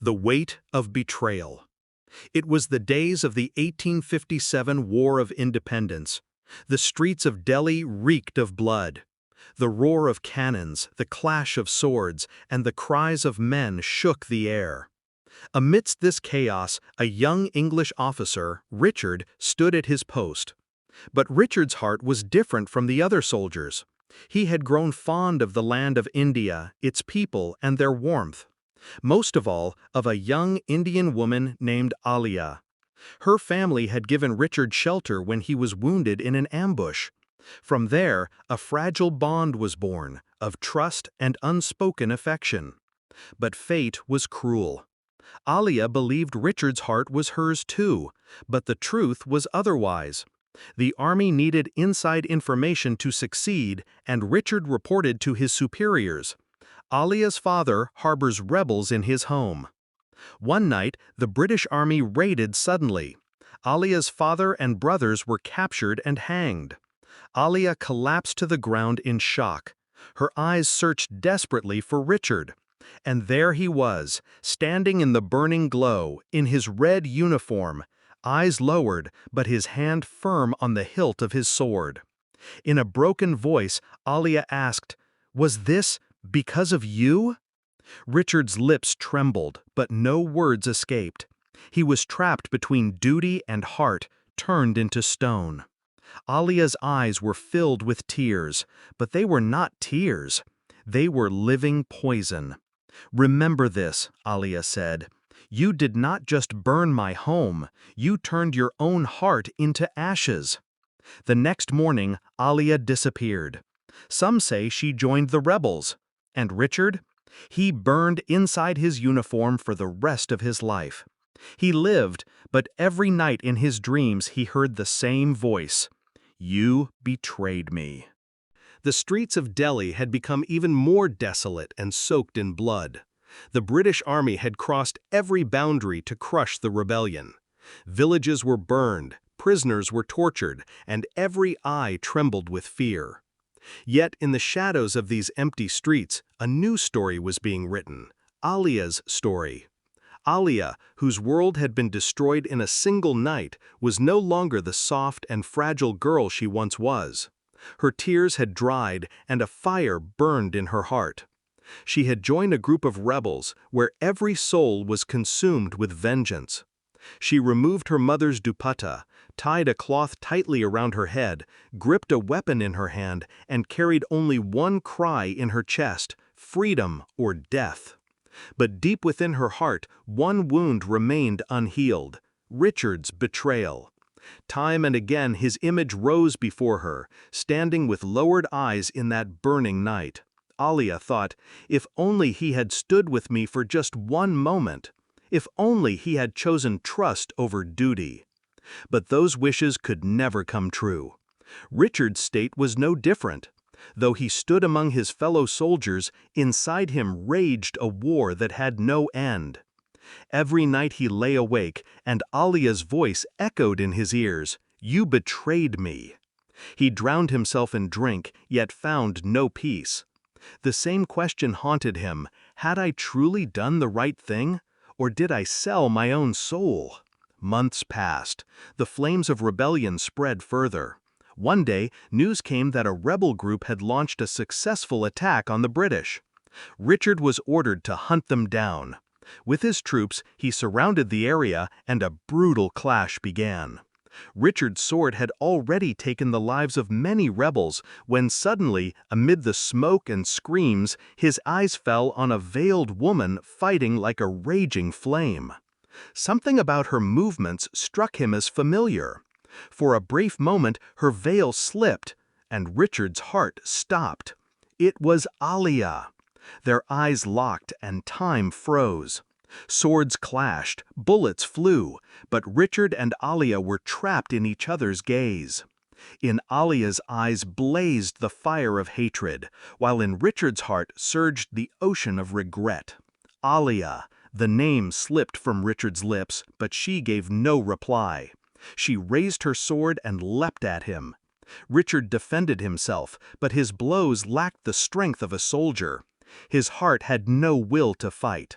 The weight of betrayal. It was the days of the 1857 War of Independence. The streets of Delhi reeked of blood. The roar of cannons, the clash of swords, and the cries of men shook the air. Amidst this chaos, a young English officer, Richard, stood at his post. But Richard's heart was different from the other soldiers. He had grown fond of the land of India, its people, and their warmth. Most of all, of a young Indian woman named Alia. Her family had given Richard shelter when he was wounded in an ambush. From there, a fragile bond was born, of trust and unspoken affection. But fate was cruel. Alia believed Richard's heart was hers too, but the truth was otherwise. The army needed inside information to succeed, and Richard reported to his superiors. Alia's father harbors rebels in his home. One night, the British army raided suddenly. Alia's father and brothers were captured and hanged. Alia collapsed to the ground in shock. Her eyes searched desperately for Richard. And there he was, standing in the burning glow, in his red uniform, eyes lowered, but his hand firm on the hilt of his sword. In a broken voice, Alia asked, "Was this because of you?" Richard's lips trembled, but no words escaped. He was trapped between duty and heart, turned into stone. Alia's eyes were filled with tears, but they were not tears. They were living poison. "Remember this," Alia said. "You did not just burn my home, you turned your own heart into ashes." The next morning, Alia disappeared. Some say she joined the rebels. And Richard? He burned inside his uniform for the rest of his life. He lived, but every night in his dreams he heard the same voice. "You betrayed me." The streets of Delhi had become even more desolate and soaked in blood. The British army had crossed every boundary to crush the rebellion. Villages were burned, prisoners were tortured, and every eye trembled with fear. Yet in the shadows of these empty streets, a new story was being written, Alia's story. Alia, whose world had been destroyed in a single night, was no longer the soft and fragile girl she once was. Her tears had dried and a fire burned in her heart. She had joined a group of rebels where every soul was consumed with vengeance. She removed her mother's dupatta, tied a cloth tightly around her head, gripped a weapon in her hand, and carried only one cry in her chest, freedom or death. But deep within her heart, one wound remained unhealed, Richard's betrayal. Time and again his image rose before her, standing with lowered eyes in that burning night. Alia thought, if only he had stood with me for just one moment. If only he had chosen trust over duty. But those wishes could never come true. Richard's state was no different. Though he stood among his fellow soldiers, inside him raged a war that had no end. Every night he lay awake, and Alia's voice echoed in his ears, "You betrayed me." He drowned himself in drink, yet found no peace. The same question haunted him, had I truly done the right thing? Or did I sell my own soul? Months passed. The flames of rebellion spread further. One day, news came that a rebel group had launched a successful attack on the British. Richard was ordered to hunt them down. With his troops, he surrounded the area, and a brutal clash began. Richard's sword had already taken the lives of many rebels when suddenly, amid the smoke and screams, his eyes fell on a veiled woman fighting like a raging flame. Something about her movements struck him as familiar. For a brief moment, her veil slipped, and Richard's heart stopped. It was Alia. Their eyes locked, and time froze. Swords clashed, bullets flew, but Richard and Alia were trapped in each other's gaze. In Alia's eyes blazed the fire of hatred, while in Richard's heart surged the ocean of regret. Alia, the name slipped from Richard's lips, but she gave no reply. She raised her sword and leapt at him. Richard defended himself, but his blows lacked the strength of a soldier. His heart had no will to fight.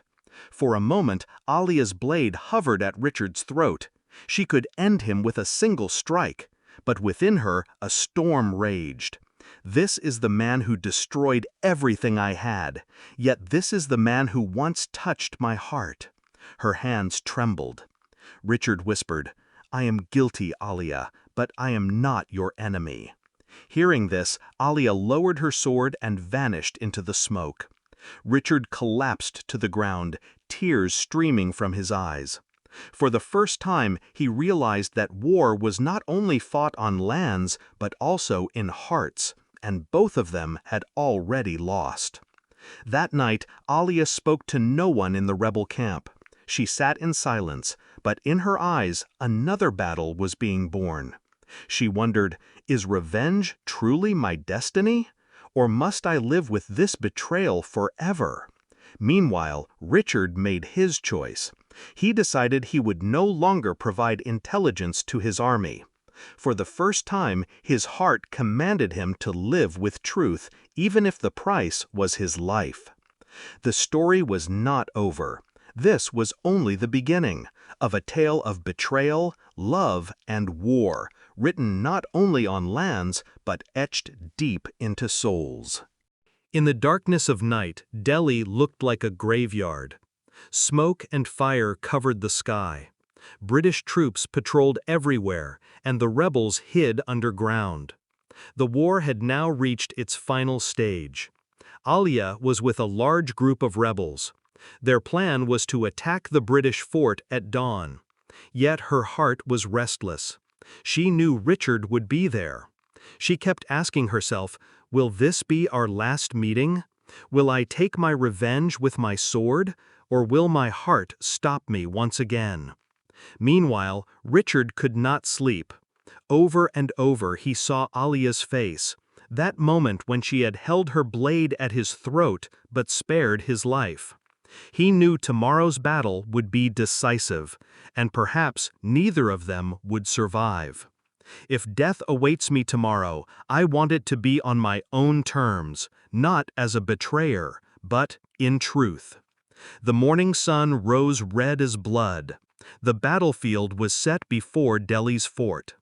For a moment, Alia's blade hovered at Richard's throat. She could end him with a single strike. But within her, a storm raged. This is the man who destroyed everything I had, yet this is the man who once touched my heart. Her hands trembled. Richard whispered, "I am guilty, Alia, but I am not your enemy." Hearing this, Alia lowered her sword and vanished into the smoke. Richard collapsed to the ground, tears streaming from his eyes. For the first time, he realized that war was not only fought on lands, but also in hearts, and both of them had already lost. That night, Alia spoke to no one in the rebel camp. She sat in silence, but in her eyes, another battle was being born. She wondered, is revenge truly my destiny? Or must I live with this betrayal forever? Meanwhile, Richard made his choice. He decided he would no longer provide intelligence to his army. For the first time, his heart commanded him to live with truth, even if the price was his life. The story was not over. This was only the beginning of a tale of betrayal, love, and war, written not only on lands, but etched deep into souls. In the darkness of night, Delhi looked like a graveyard. Smoke and fire covered the sky. British troops patrolled everywhere, and the rebels hid underground. The war had now reached its final stage. Alia was with a large group of rebels. Their plan was to attack the British fort at dawn. Yet her heart was restless. She knew Richard would be there. She kept asking herself, will this be our last meeting? Will I take my revenge with my sword, or will my heart stop me once again? Meanwhile, Richard could not sleep. Over and over he saw Alia's face, that moment when she had held her blade at his throat but spared his life. He knew tomorrow's battle would be decisive, and perhaps neither of them would survive. If death awaits me tomorrow, I want it to be on my own terms, not as a betrayer, but in truth. The morning sun rose red as blood. The battlefield was set before Delhi's fort.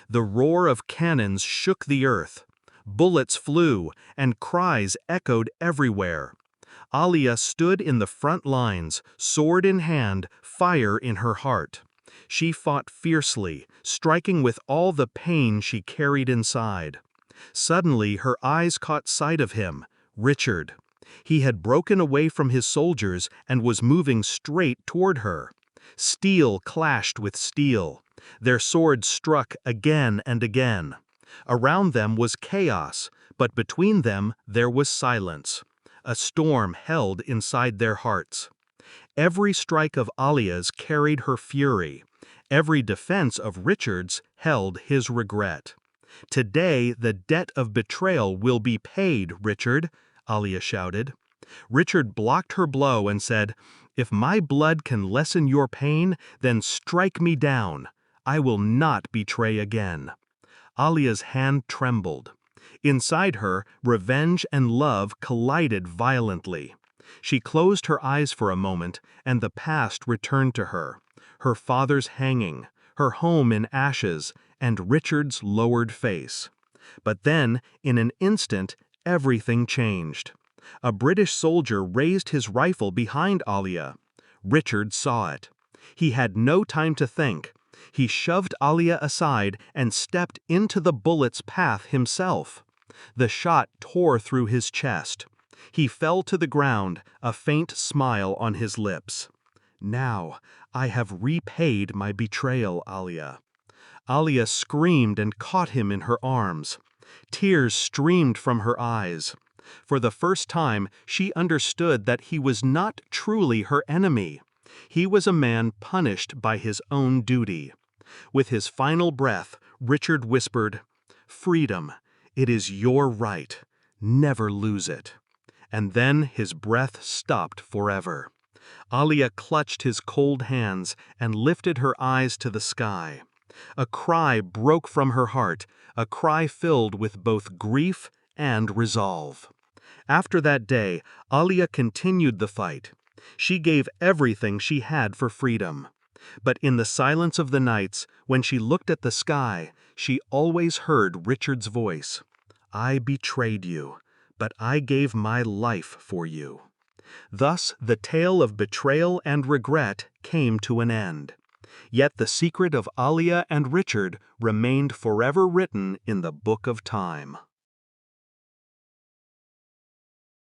The roar of cannons shook the earth. Bullets flew, and cries echoed everywhere. Alia stood in the front lines, sword in hand, fire in her heart. She fought fiercely, striking with all the pain she carried inside. Suddenly her eyes caught sight of him, Richard. He had broken away from his soldiers and was moving straight toward her. Steel clashed with steel. Their swords struck again and again. Around them was chaos, but between them there was silence. A storm held inside their hearts. Every strike of Alia's carried her fury. Every defense of Richard's held his regret. "Today the debt of betrayal will be paid, Richard," Alia shouted. Richard blocked her blow and said, "If my blood can lessen your pain, then strike me down. I will not betray again." Alia's hand trembled. Inside her, revenge and love collided violently. She closed her eyes for a moment, and the past returned to her. Her father's hanging, her home in ashes, and Richard's lowered face. But then, in an instant, everything changed. A British soldier raised his rifle behind Alia. Richard saw it. He had no time to think. He shoved Alia aside and stepped into the bullet's path himself. The shot tore through his chest. He fell to the ground, a faint smile on his lips. "Now, I have repaid my betrayal, Alia." Alia screamed and caught him in her arms. Tears streamed from her eyes. For the first time, she understood that he was not truly her enemy. He was a man punished by his own duty. With his final breath, Richard whispered, "Freedom, it is your right. Never lose it." And then his breath stopped forever. Alia clutched his cold hands and lifted her eyes to the sky. A cry broke from her heart, a cry filled with both grief and resolve. After that day, Alia continued the fight. She gave everything she had for freedom. But in the silence of the nights, when she looked at the sky, she always heard Richard's voice. "I betrayed you, but I gave my life for you." Thus, the tale of betrayal and regret came to an end. Yet the secret of Alia and Richard remained forever written in the book of time.